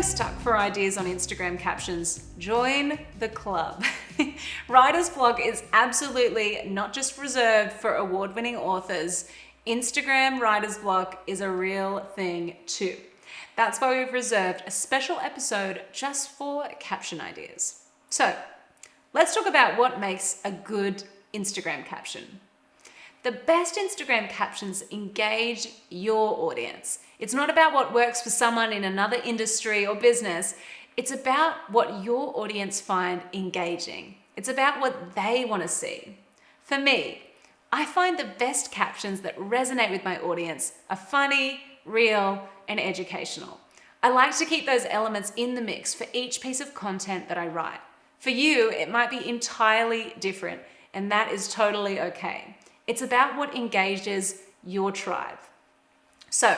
stuck for ideas on Instagram captions? Join the club. Writer's block is absolutely not just reserved for award-winning authors. Instagram writer's block is a real thing too. That's why we've reserved a special episode just for caption ideas. So let's talk about what makes a good Instagram caption. The best Instagram captions engage your audience. It's not about what works for someone in another industry or business. It's about what your audience find engaging. It's about what they want to see. For me, I find the best captions that resonate with my audience are funny, real, and educational. I like to keep those elements in the mix for each piece of content that I write. For you, it might be entirely different, and that is totally okay. It's about what engages your tribe. So,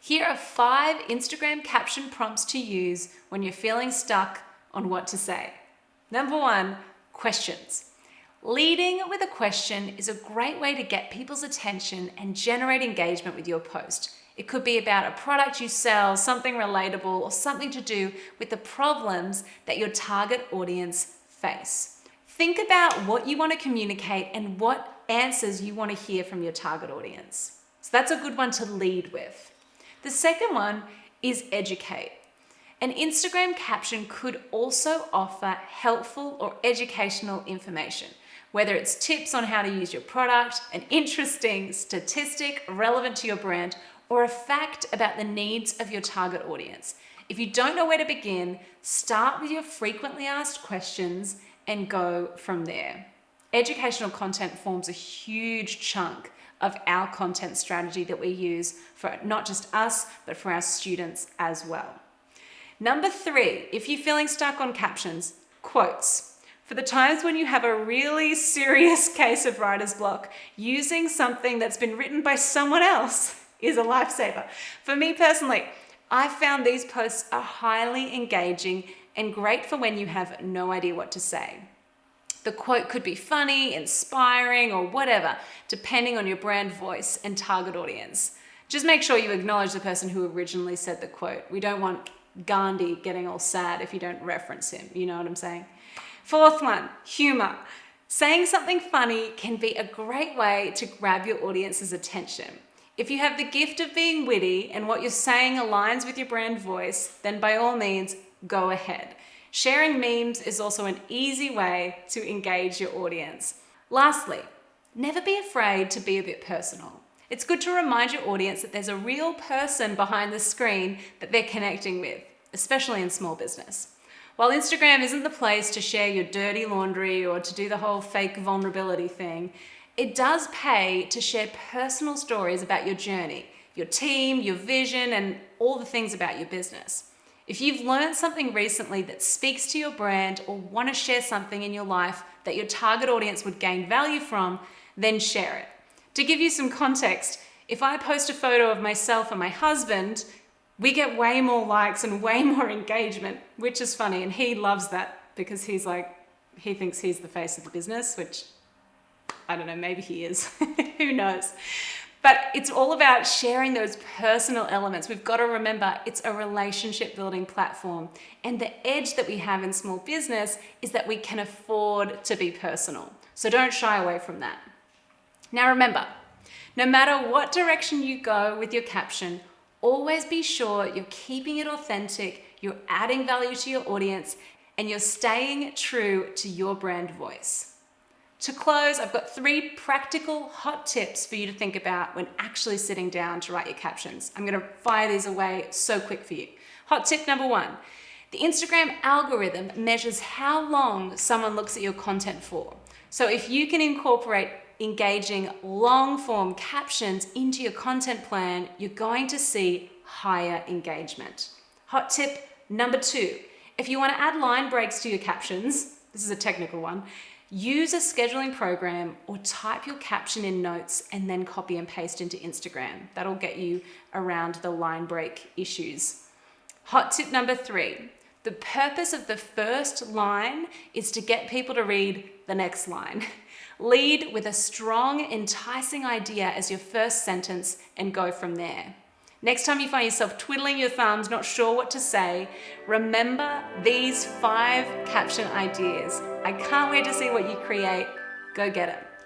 here are 5 Instagram caption prompts to use when you're feeling stuck on what to say. Number 1, questions. Leading with a question is a great way to get people's attention and generate engagement with your post. It could be about a product you sell, something relatable, or something to do with the problems that your target audience face. Think about what you want to communicate and what answers you want to hear from your target audience. So that's a good one to lead with. The second one is educate. An Instagram caption could also offer helpful or educational information, whether it's tips on how to use your product, an interesting statistic relevant to your brand, or a fact about the needs of your target audience. If you don't know where to begin, start with your frequently asked questions and go from there. Educational content forms a huge chunk of our content strategy that we use for not just us, but for our students as well. Number 3, if you're feeling stuck on captions, quotes. For the times when you have a really serious case of writer's block, using something that's been written by someone else is a lifesaver. For me personally, I found these posts are highly engaging and great for when you have no idea what to say. The quote could be funny, inspiring, or whatever, depending on your brand voice and target audience. Just make sure you acknowledge the person who originally said the quote. We don't want Gandhi getting all sad if you don't reference him. You know what I'm saying? 4th one, humor. Saying something funny can be a great way to grab your audience's attention. If you have the gift of being witty and what you're saying aligns with your brand voice, then by all means, go ahead. Sharing memes is also an easy way to engage your audience. Lastly, never be afraid to be a bit personal. It's good to remind your audience that there's a real person behind the screen that they're connecting with, especially in small business. While Instagram isn't the place to share your dirty laundry or to do the whole fake vulnerability thing, it does pay to share personal stories about your journey, your team, your vision, and all the things about your business. If you've learned something recently that speaks to your brand or want to share something in your life that your target audience would gain value from, then share it. To give you some context, if I post a photo of myself and my husband, we get way more likes and way more engagement, which is funny. And he loves that because he thinks he's the face of the business, which I don't know, maybe he is. Who knows? But it's all about sharing those personal elements. We've got to remember it's a relationship building platform. And the edge that we have in small business is that we can afford to be personal. So don't shy away from that. Now remember, no matter what direction you go with your caption, always be sure you're keeping it authentic, you're adding value to your audience, and you're staying true to your brand voice. To close, I've got 3 practical hot tips for you to think about when actually sitting down to write your captions. I'm going to fire these away so quick for you. Hot tip number 1, the Instagram algorithm measures how long someone looks at your content for. So if you can incorporate engaging long-form captions into your content plan, you're going to see higher engagement. Hot tip number 2, if you want to add line breaks to your captions, this is a technical one, use a scheduling program or type your caption in notes and then copy and paste into Instagram. That'll get you around the line break issues. Hot tip number 3, the purpose of the first line is to get people to read the next line. Lead with a strong, enticing idea as your first sentence and go from there. Next time you find yourself twiddling your thumbs, not sure what to say, remember these 5 caption ideas. I can't wait to see what you create. Go get it.